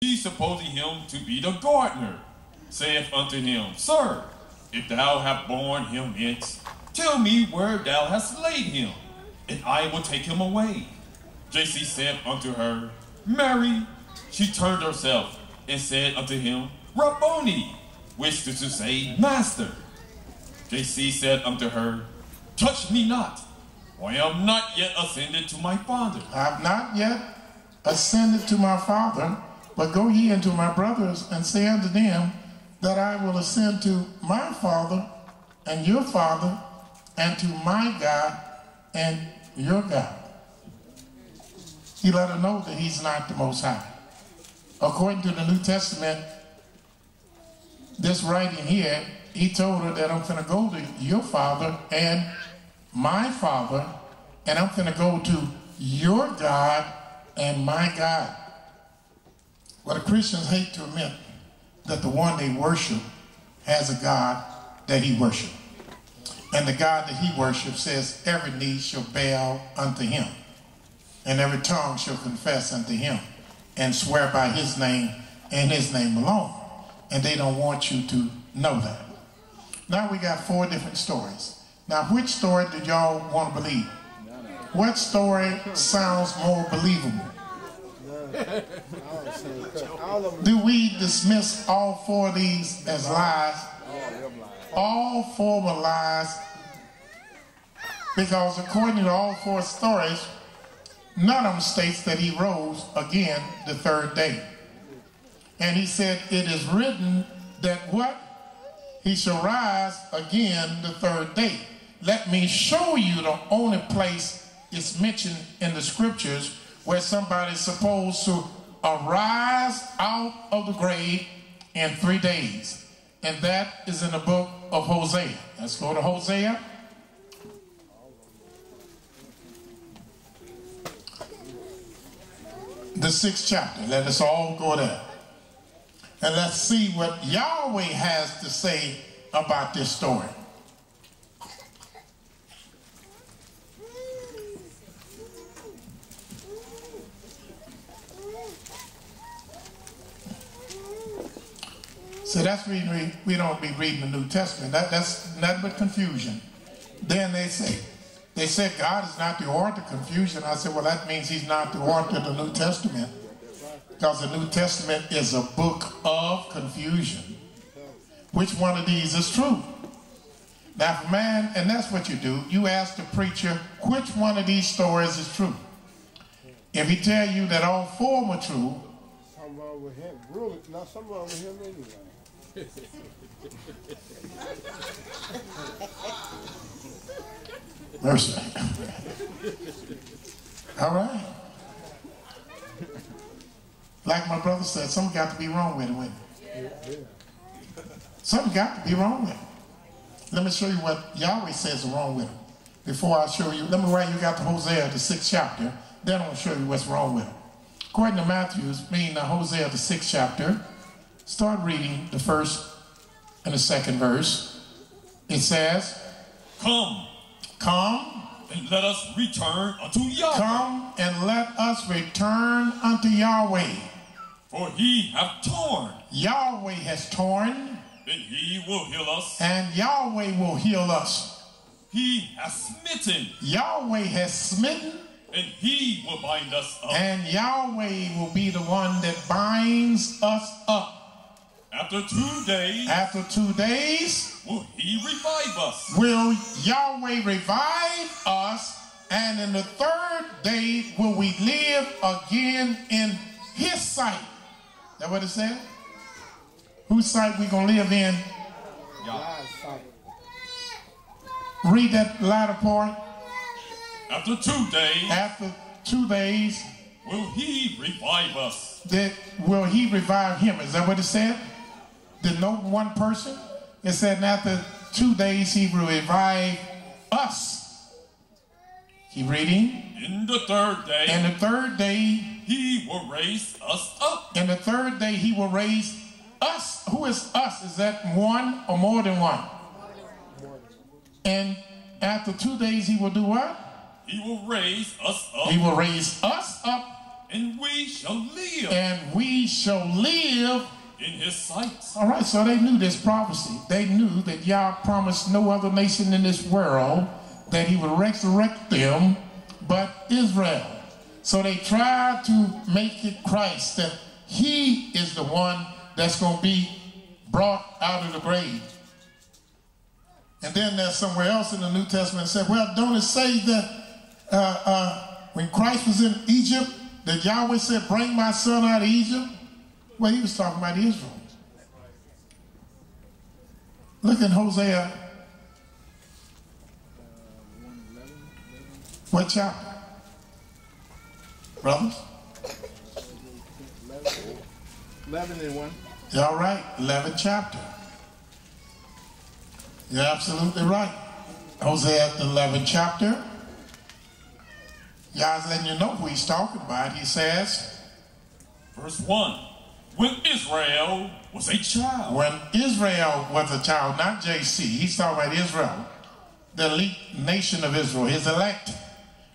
He supposing him to be the gardener, saith unto him, Sir, if thou have borne him hence, tell me where thou hast laid him, and I will take him away. JC said unto her, Mary. She turned herself and said unto him, Rabboni, which is to say, Master. JC said unto her, Touch me not, for I am not yet ascended to my Father. I have not yet ascended to my Father, but go ye unto my brothers and say unto them that I will ascend to my Father and your Father, and to my God and your God. He let her know that he's not the Most High. According to the New Testament, this writing here, he told her that I'm going to go to your Father and my Father, and I'm going to go to your God and my God. Well, the Christians hate to admit that the one they worship has a God that he worships. And the God that he worships says every knee shall bow unto him, and every tongue shall confess unto him and swear by his name and his name alone. And they don't want you to know that. Now we got 4 different stories. Now, which story did y'all want to believe? What story sounds more believable? Do we dismiss all 4 of these as lies? All 4 were lies, because according to all 4 stories, none of them states that he rose again the 3rd day. And he said, it is written that what? He shall rise again the 3rd day. Let me show you the only place it's mentioned in the scriptures where somebody's supposed to arise out of the grave in 3 days. And that is in the book of Hosea. Let's go to Hosea. The 6th chapter. Let us all go there. And let's see what Yahweh has to say about this story. So that's reason we don't be reading the New Testament. That's nothing but confusion. Then they said God is not the author of confusion. I said, well, that means he's not the author of the New Testament, because the New Testament is a book of confusion. Which one of these is true? Now, for man, and that's what you do, you ask the preacher, which one of these stories is true? If he tell you that all 4 were true, something wrong with him. Really, not something wrong with him anyway. Mercy. All right. Like my brother said, something got to be wrong with it. Something got to be wrong with it. Let me show you what Yahweh says is wrong with it. Before I show you, let me write you got to Hosea, the 6th chapter. Then I'll show you what's wrong with it. According to Matthew's, meaning Hosea, the 6th chapter, start reading the 1st and the 2nd verse. It says, Come, and let us return unto Yahweh. Come and let us return unto Yahweh. For he hath torn, Yahweh has torn, and he will heal us. and Yahweh will heal us. He hath smitten, Yahweh has smitten, and he will bind us up. and Yahweh will be the one that binds us up. After 2 days, After 2 days, will he revive us. will Yahweh revive us, and in the 3rd day will we live again in his sight. Is that what it said? Whose sight we going to live in? God's sight. Read that latter part. After 2 days, After 2 days, will he revive us. that will he revive him. Is that what it said? Did no one person? It said after 2 days he will revive us. Keep reading. In the 3rd day, And the 3rd day, he will raise us up. and the 3rd day he will raise us. Who is us? Is that one or more than one? And after 2 days he will do what? He will raise us up. He will raise us up and we shall live And we shall live. in his sight. All right, so they knew this prophecy. They knew that Yah promised no other nation in this world that he would resurrect them but Israel. So they tried to make it Christ, that he is the one that's going to be brought out of the grave. And then there's somewhere else in the New Testament said, well, don't it say that when Christ was in Egypt, that Yahweh said, bring my son out of Egypt? Well, he was talking about Israel. Look in Hosea. What chapter? Brothers? 11 and 1. You're all right. 11th chapter. You're absolutely right. Hosea, the 11th chapter. Yah's letting you know who he's talking about. He says, Verse 1. When Israel was a child. when Israel was a child, not JC, he's talking about Israel, the elite nation of Israel, his elect.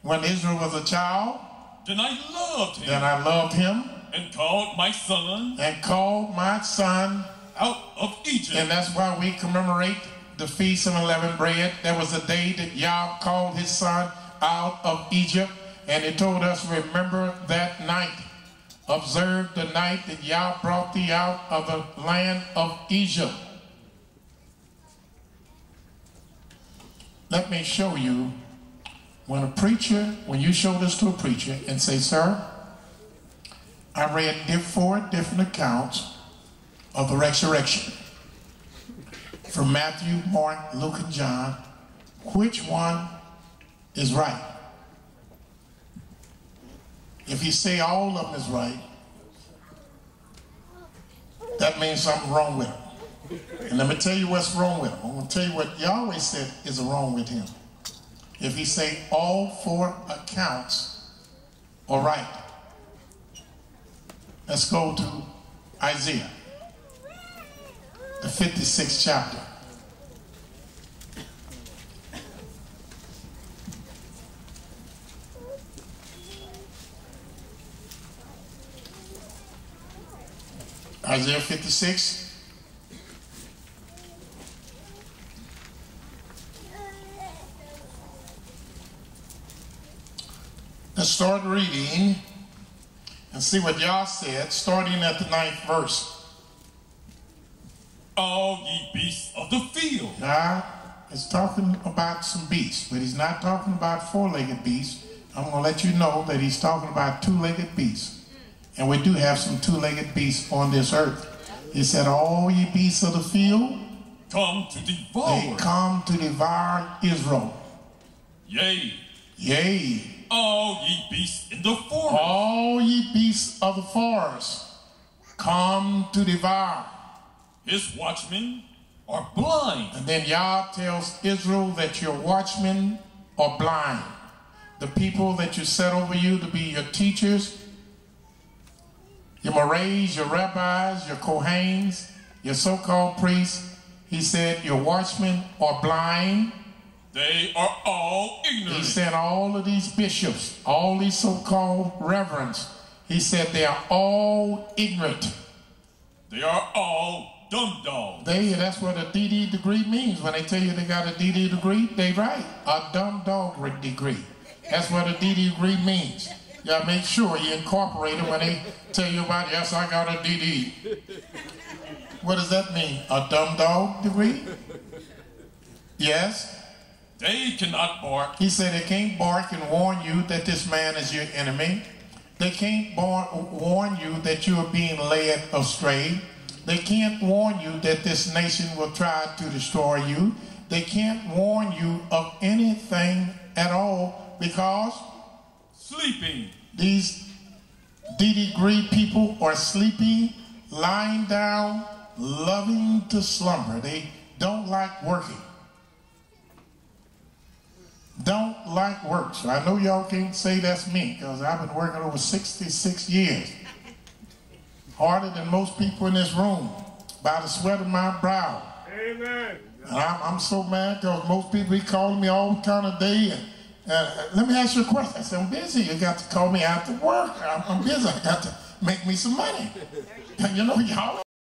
When Israel was a child, Then I loved him. then I loved him And called my son and called my son. out of Egypt. And that's why we commemorate the Feast of Unleavened Bread. There was a day that Yah called his son out of Egypt, and he told us, remember that night. Observe the night that Yah brought thee out of the land of Egypt. Let me show you, when you show this to a preacher and say, sir, I read 4 different accounts of the resurrection from Matthew, Mark, Luke, and John. Which one is right? If you say all of them is right, that means something's wrong with him. And let me tell you what's wrong with him. I'm going to tell you what Yahweh said is wrong with him. If he say all 4 accounts are right, let's go to Isaiah, the 56th chapter. Isaiah 56. Let's start reading and see what Yah said, starting at the 9th verse. All ye beasts of the field. Yah is talking about some beasts, but he's not talking about 4-legged beasts. I'm going to let you know that he's talking about 2-legged beasts. And we do have some 2-legged beasts on this earth. He said, all ye beasts of the field, Come to devour. they come to devour Israel. Yea, Yea, all ye beasts in the forest. all ye beasts of the forest, come to devour. His watchmen are blind. And then Yah tells Israel that your watchmen are blind. The people that you set over you to be your teachers, your Morays, your rabbis, your Kohens, your so-called priests, he said your watchmen are blind. They are all ignorant. He said all of these bishops, all these so-called reverends, he said they are all ignorant. They are all dumb dogs. That's what a DD degree means. When they tell you they got a DD degree, they right. A dumb dog degree. That's what a DD degree means. You gotta make sure you incorporate it when they tell you about, yes, I got a DD. What does that mean? A dumb dog degree? Yes. They cannot bark. He said they can't bark and warn you that this man is your enemy. They can't warn you that you are being led astray. They can't warn you that this nation will try to destroy you. They can't warn you of anything at all because Sleeping. these D-degree people are sleeping, lying down, loving to slumber. They don't like working. Don't like work. So I know y'all can't say that's me because I've been working over 66 years. Harder than most people in this room by the sweat of my brow. Amen. And I'm so mad because most people be calling me all kind of day and let me ask you a question. I said, I'm busy. You got to call me after work. I'm busy. I got to make me some money. You know, y'all